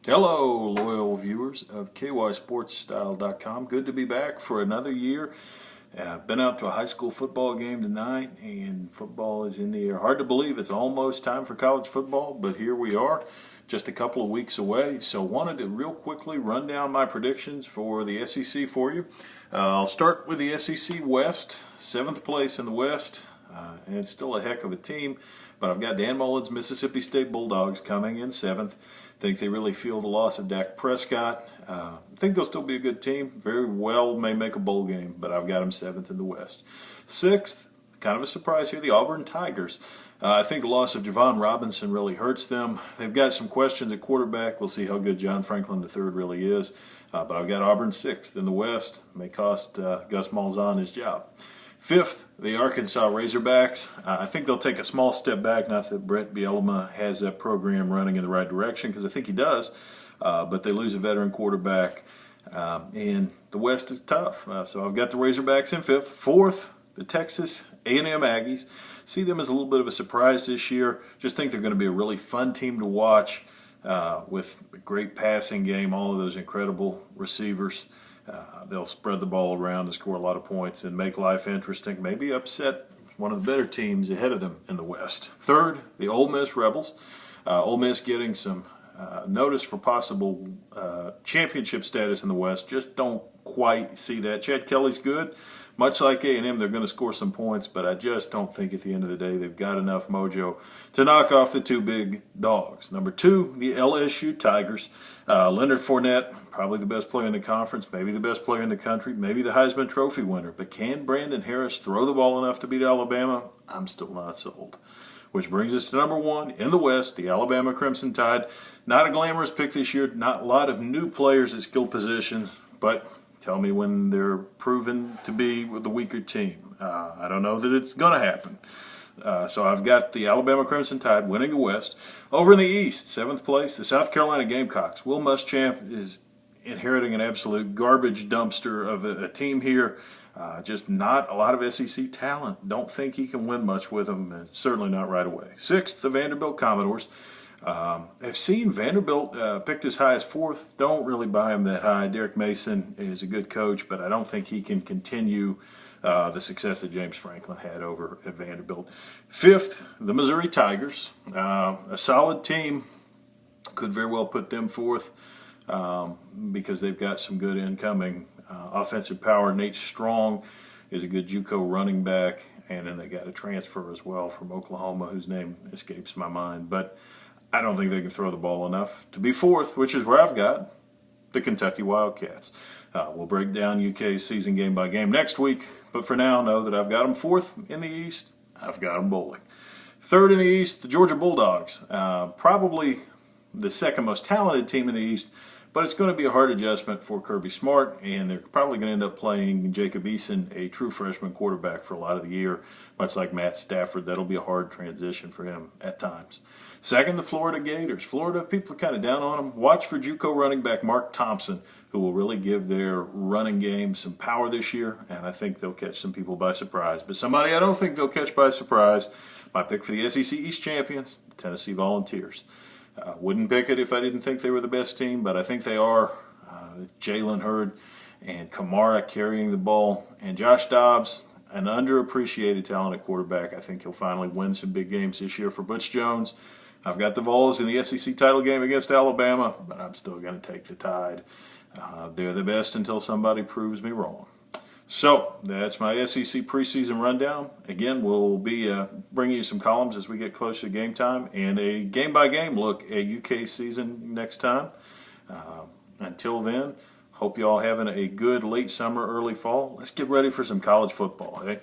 Hello, loyal viewers of KySportsStyle.com. Good to be back for another year. Been out to a high school football game tonight, and football is in the air. Hard to believe it's almost time for college football, but here we are, just a couple of weeks away. So wanted to real quickly run down my predictions for the SEC for you. I'll start with the SEC West, 7th place in the West, and it's still a heck of a team. But I've got Dan Mullen's Mississippi State Bulldogs coming in 7th. Think they really feel the loss of Dak Prescott. I think they'll still be a good team. Very well may make a bowl game, but I've got them 7th in the West. 6th, kind of a surprise here, the Auburn Tigers. I think the loss of Javon Robinson really hurts them. They've got some questions at quarterback. We'll see how good John Franklin III really is. But I've got Auburn 6th in the West. May cost Gus Malzahn his job. 5th, the Arkansas Razorbacks. I think they'll take a small step back. Not that Brett Bielema has that program running in the right direction, because I think he does. But they lose a veteran quarterback, and the West is tough. So I've got the Razorbacks in 5th. 4th, the Texas A&M Aggies. See them as a little bit of a surprise this year. Just think they're going to be a really fun team to watch with a great passing game, all of those incredible receivers. They'll spread the ball around and score a lot of points and make life interesting. Maybe upset one of the better teams ahead of them in the West. 3rd, the Ole Miss Rebels. Ole Miss getting some notice for possible championship status in the West. Just don't quite see that. Chad Kelly's good. Much like A&M, they're going to score some points, but I just don't think at the end of the day they've got enough mojo to knock off the two big dogs. Number 2, the LSU Tigers. Leonard Fournette, probably the best player in the conference, maybe the best player in the country, maybe the Heisman Trophy winner. But can Brandon Harris throw the ball enough to beat Alabama? I'm still not sold. Which brings us to number 1 in the West, the Alabama Crimson Tide. Not a glamorous pick this year, not a lot of new players at skill positions, but tell me when they're proven to be the weaker team. I don't know that it's going to happen. So I've got the Alabama Crimson Tide winning the West. Over in the East, 7th place, the South Carolina Gamecocks. Will Muschamp is inheriting an absolute garbage dumpster of a team here. Just not a lot of SEC talent. Don't think he can win much with them, certainly not right away. 6th, the Vanderbilt Commodores. I've seen Vanderbilt picked as high as 4th. Don't really buy him that high. Derek Mason is a good coach, but I don't think he can continue the success that James Franklin had over at Vanderbilt. 5th, the Missouri Tigers. A solid team. Could very well put them 4th because they've got some good incoming offensive power. Nate Strong is a good JUCO running back, and then they got a transfer as well from Oklahoma whose name escapes my mind. But I don't think they can throw the ball enough to be 4th, which is where I've got the Kentucky Wildcats. We'll break down UK's season game by game next week, but for now, know that I've got them 4th in the East. I've got them bowling. 3rd in the East, the Georgia Bulldogs. Probably the second most talented team in the East, but it's going to be a hard adjustment for Kirby Smart, and they're probably going to end up playing Jacob Eason, a true freshman quarterback, for a lot of the year, much like Matt Stafford. That'll be a hard transition for him at times. 2nd, the Florida Gators. Florida, people are kind of down on them. Watch for JUCO running back Mark Thompson, who will really give their running game some power this year, and I think they'll catch some people by surprise. But somebody I don't think they'll catch by surprise, my pick for the SEC East champions, the Tennessee Volunteers. Wouldn't pick it if I didn't think they were the best team, but I think they are. Jalen Hurd and Kamara carrying the ball, and Josh Dobbs, an underappreciated talent at quarterback. I think he'll finally win some big games this year for Butch Jones. I've got the Vols in the SEC title game against Alabama, but I'm still going to take the Tide. They're the best until somebody proves me wrong. So that's my SEC preseason rundown. Again, we'll be bringing you some columns as we get closer to game time, and a game-by-game look at UK season next time. Until then, hope you all having a good late summer, early fall. Let's get ready for some college football, eh?